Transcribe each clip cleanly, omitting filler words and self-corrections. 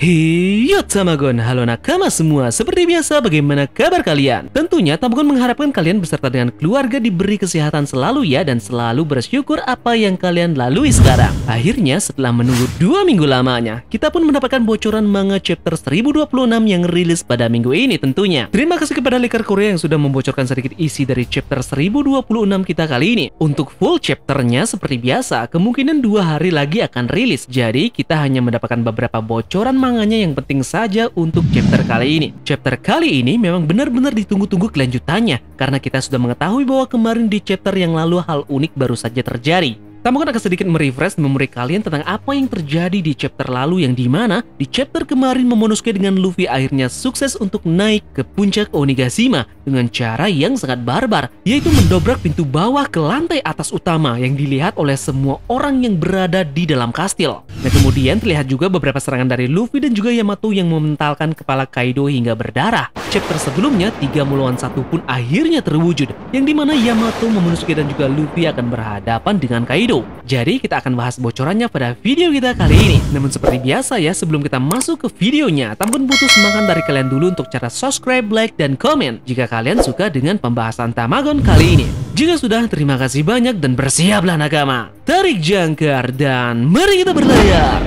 Hiyo Tamagon, halo nakama semua. Seperti biasa, bagaimana kabar kalian? Tentunya Tamagon mengharapkan kalian beserta dengan keluarga diberi kesehatan selalu ya, dan selalu bersyukur apa yang kalian lalui sekarang. Akhirnya setelah menunggu 2 minggu lamanya, kita pun mendapatkan bocoran manga chapter 1026 yang rilis pada minggu ini tentunya. Terima kasih kepada Leaker Korea yang sudah membocorkan sedikit isi dari chapter 1026 kita kali ini. Untuk full chapternya seperti biasa, kemungkinan 2 hari lagi akan rilis. Jadi kita hanya mendapatkan beberapa bocoran manganya yang penting saja untuk chapter kali ini. Chapter kali ini memang benar-benar ditunggu-tunggu kelanjutannya, karena kita sudah mengetahui bahwa kemarin di chapter yang lalu hal unik baru saja terjadi. Tamagon akan sedikit merefresh memori kalian tentang apa yang terjadi di chapter lalu, yang dimana di chapter kemarin Momonosuke dengan Luffy akhirnya sukses untuk naik ke puncak Onigashima dengan cara yang sangat barbar, yaitu mendobrak pintu bawah ke lantai atas utama yang dilihat oleh semua orang yang berada di dalam kastil. Nah, kemudian terlihat juga beberapa serangan dari Luffy dan juga Yamato yang mementalkan kepala Kaido hingga berdarah. Chapter sebelumnya 3 melawan 1 pun akhirnya terwujud, yang dimana Yamato, Momonosuke dan juga Luffy akan berhadapan dengan Kaido. Jadi kita akan bahas bocorannya pada video kita kali ini. Namun seperti biasa ya, sebelum kita masuk ke videonya, Tamagon butuh semangat dari kalian dulu untuk cara subscribe, like, dan komen jika kalian suka dengan pembahasan Tamagon kali ini. Jika sudah, terima kasih banyak dan bersiaplah nakama. Tarik jangkar dan mari kita berlayar.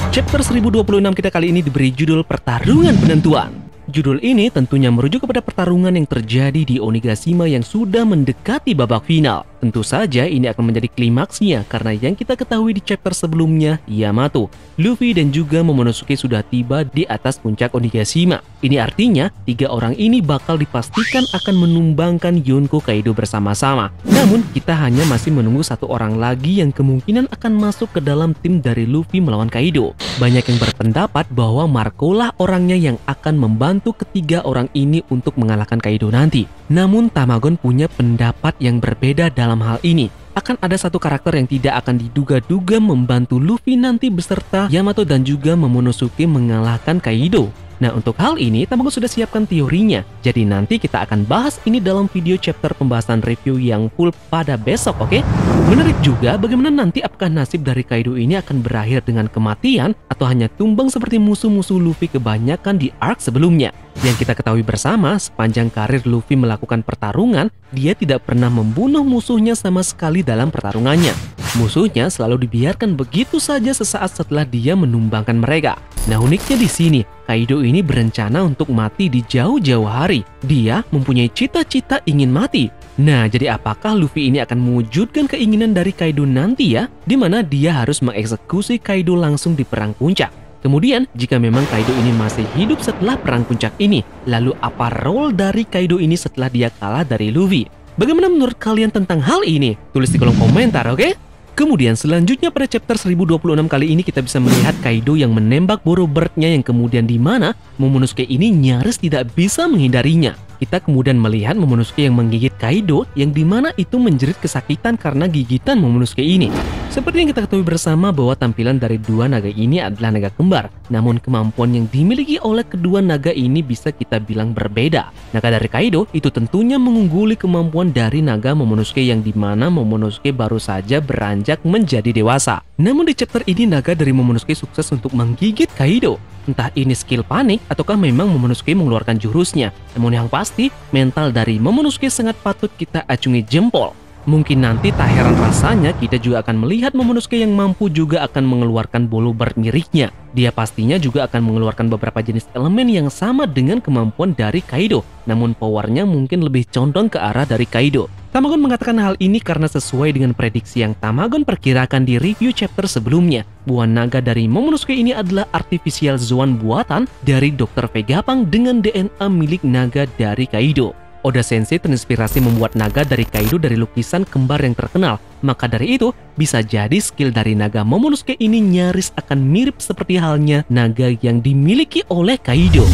Chapter 1026 kita kali ini diberi judul Pertarungan Penentuan. Judul ini tentunya merujuk kepada pertarungan yang terjadi di Onigashima yang sudah mendekati babak final. Tentu saja ini akan menjadi klimaksnya karena yang kita ketahui di chapter sebelumnya, Yamato, Luffy dan juga Momonosuke sudah tiba di atas puncak Onigashima. Ini artinya 3 orang ini bakal dipastikan akan menumbangkan Yonko Kaido bersama-sama. Namun kita hanya masih menunggu 1 orang lagi yang kemungkinan akan masuk ke dalam tim dari Luffy melawan Kaido. Banyak yang berpendapat bahwa Marco lah orangnya yang akan membantu ketiga orang ini untuk mengalahkan Kaido nanti. Namun Tamagon punya pendapat yang berbeda dalam hal ini. Akan ada 1 karakter yang tidak akan diduga-duga membantu Luffy nanti beserta Yamato dan juga Momonosuke mengalahkan Kaido. Nah, untuk hal ini Tamagon sudah siapkan teorinya. Jadi nanti kita akan bahas ini dalam video chapter pembahasan review yang full pada besok, oke? Menarik juga bagaimana nanti apakah nasib dari Kaido ini akan berakhir dengan kematian atau hanya tumbang seperti musuh-musuh Luffy kebanyakan di arc sebelumnya. Yang kita ketahui bersama, sepanjang karir Luffy melakukan pertarungan, dia tidak pernah membunuh musuhnya sama sekali dalam pertarungannya. Musuhnya selalu dibiarkan begitu saja sesaat setelah dia menumbangkan mereka. Nah, uniknya di sini, Kaido ini berencana untuk mati di jauh-jauh hari. Dia mempunyai cita-cita ingin mati. Nah, jadi apakah Luffy ini akan mewujudkan keinginan dari Kaido nanti ya? Dimana dia harus mengeksekusi Kaido langsung di perang puncak. Kemudian, jika memang Kaido ini masih hidup setelah perang puncak ini, lalu apa role dari Kaido ini setelah dia kalah dari Luffy? Bagaimana menurut kalian tentang hal ini? Tulis di kolom komentar, oke? Kemudian selanjutnya pada chapter 1026 kali ini kita bisa melihat Kaido yang menembak Borobird-nya yang kemudian di mana Momonosuke ini nyaris tidak bisa menghindarinya. Kita kemudian melihat Momonosuke yang menggigit Kaido yang dimana itu menjerit kesakitan karena gigitan Momonosuke ini. Seperti yang kita ketahui bersama bahwa tampilan dari 2 naga ini adalah naga kembar. Namun kemampuan yang dimiliki oleh kedua naga ini bisa kita bilang berbeda. Naga dari Kaido itu tentunya mengungguli kemampuan dari naga Momonosuke yang dimana Momonosuke baru saja beranjak menjadi dewasa. Namun di chapter ini naga dari Momonosuke sukses untuk menggigit Kaido. Entah ini skill panik ataukah memang Momonosuke mengeluarkan jurusnya. Namun yang pasti, mental dari Momonosuke sangat patut kita acungi jempol. Mungkin nanti tak heran rasanya kita juga akan melihat Momonosuke yang mampu juga akan mengeluarkan Borobird miliknya. Dia pastinya juga akan mengeluarkan beberapa jenis elemen yang sama dengan kemampuan dari Kaido. Namun powernya mungkin lebih condong ke arah dari Kaido. Tamagon mengatakan hal ini karena sesuai dengan prediksi yang Tamagon perkirakan di review chapter sebelumnya. Buah naga dari Momonosuke ini adalah artificial Zoan buatan dari Dr. Vegapunk dengan DNA milik naga dari Kaido. Oda Sensei terinspirasi membuat naga dari Kaido dari lukisan kembar yang terkenal. Maka dari itu, bisa jadi skill dari naga Momonosuke ini nyaris akan mirip seperti halnya naga yang dimiliki oleh Kaido.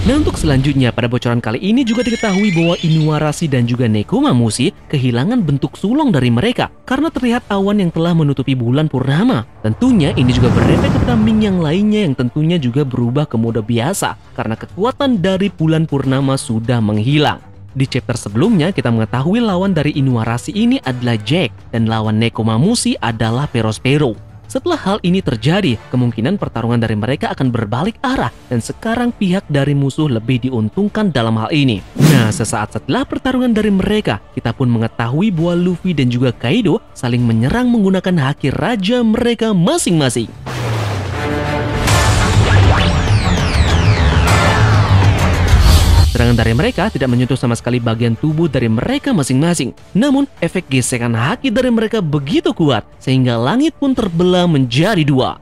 Nah, untuk selanjutnya pada bocoran kali ini juga diketahui bahwa Inuarashi dan juga Nekomamushi kehilangan bentuk sulong dari mereka karena terlihat awan yang telah menutupi bulan purnama. Tentunya ini juga berefek kepada Ming yang lainnya yang tentunya juga berubah ke mode biasa karena kekuatan dari bulan purnama sudah menghilang. Di chapter sebelumnya, kita mengetahui lawan dari Inuarashi ini adalah Jack, dan lawan Nekomamushi adalah Perospero. Setelah hal ini terjadi, kemungkinan pertarungan dari mereka akan berbalik arah, dan sekarang pihak dari musuh lebih diuntungkan dalam hal ini. Nah, sesaat setelah pertarungan dari mereka, kita pun mengetahui bahwa Luffy dan juga Kaido saling menyerang menggunakan haki raja mereka masing-masing. Serangan dari mereka tidak menyentuh sama sekali bagian tubuh dari mereka masing-masing. Namun, efek gesekan haki dari mereka begitu kuat, sehingga langit pun terbelah menjadi dua.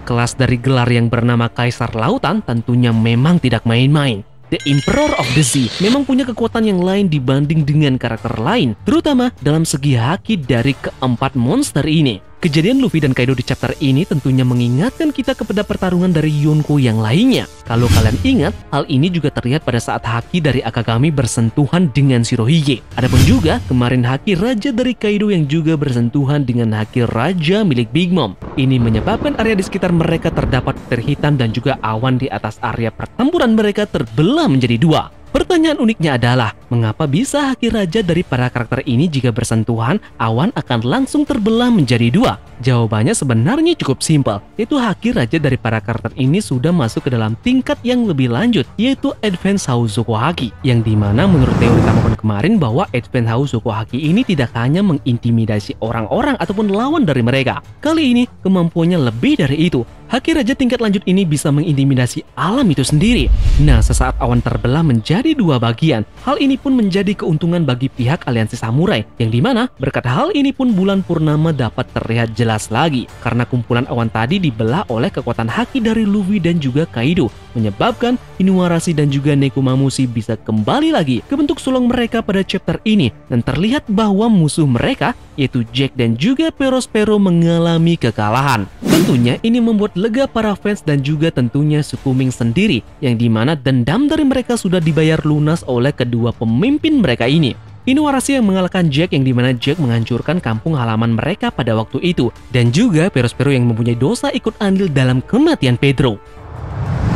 Kelas dari gelar yang bernama Kaisar Lautan tentunya memang tidak main-main. The Emperor of the Sea memang punya kekuatan yang lain dibanding dengan karakter lain, terutama dalam segi haki dari keempat monster ini. Kejadian Luffy dan Kaido di chapter ini tentunya mengingatkan kita kepada pertarungan dari Yonko yang lainnya. Kalau kalian ingat, hal ini juga terlihat pada saat haki dari Akagami bersentuhan dengan Shirohige. Adapun juga kemarin haki raja dari Kaido yang juga bersentuhan dengan haki raja milik Big Mom. Ini menyebabkan area di sekitar mereka terdapat petir hitam dan juga awan di atas area pertempuran mereka terbelah menjadi dua. Pertanyaan uniknya adalah, mengapa bisa haki raja dari para karakter ini jika bersentuhan, awan akan langsung terbelah menjadi dua? Jawabannya sebenarnya cukup simpel, yaitu haki raja dari para karakter ini sudah masuk ke dalam tingkat yang lebih lanjut, yaitu Advanced Hauzoku Haki. Yang dimana menurut teori Tamokon kemarin bahwa Advanced Hauzoku Haki ini tidak hanya mengintimidasi orang-orang ataupun lawan dari mereka. Kali ini, kemampuannya lebih dari itu. Haki raja tingkat lanjut ini bisa mengintimidasi alam itu sendiri. Nah, sesaat awan terbelah menjadi dua bagian, hal ini pun menjadi keuntungan bagi pihak aliansi samurai, yang dimana berkat hal ini pun bulan purnama dapat terlihat jelas lagi, karena kumpulan awan tadi dibelah oleh kekuatan haki dari Luffy dan juga Kaido, menyebabkan Inuarashi dan juga Nekomamushi bisa kembali lagi ke bentuk sulung mereka pada chapter ini, dan terlihat bahwa musuh mereka, yaitu Jack dan juga Perospero mengalami kekalahan. Tentunya ini membuat lega para fans dan juga tentunya suku Ming sendiri, yang dimana dendam dari mereka sudah dibayar lunas oleh kedua pemimpin mereka ini. Inuarashi yang mengalahkan Jack, yang dimana Jack menghancurkan kampung halaman mereka pada waktu itu, dan juga Perospero yang mempunyai dosa ikut andil dalam kematian Pedro.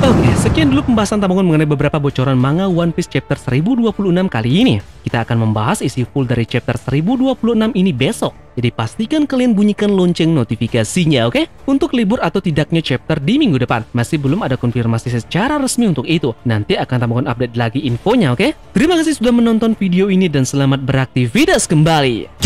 Oke, sekian dulu pembahasan Tamokon mengenai beberapa bocoran manga One Piece chapter 1026 kali ini. Kita akan membahas isi full dari chapter 1026 ini besok. Jadi pastikan kalian bunyikan lonceng notifikasinya, oke? Untuk libur atau tidaknya chapter di minggu depan, masih belum ada konfirmasi secara resmi untuk itu. Nanti akan Tamokon update lagi infonya, oke? Terima kasih sudah menonton video ini dan selamat beraktivitas kembali.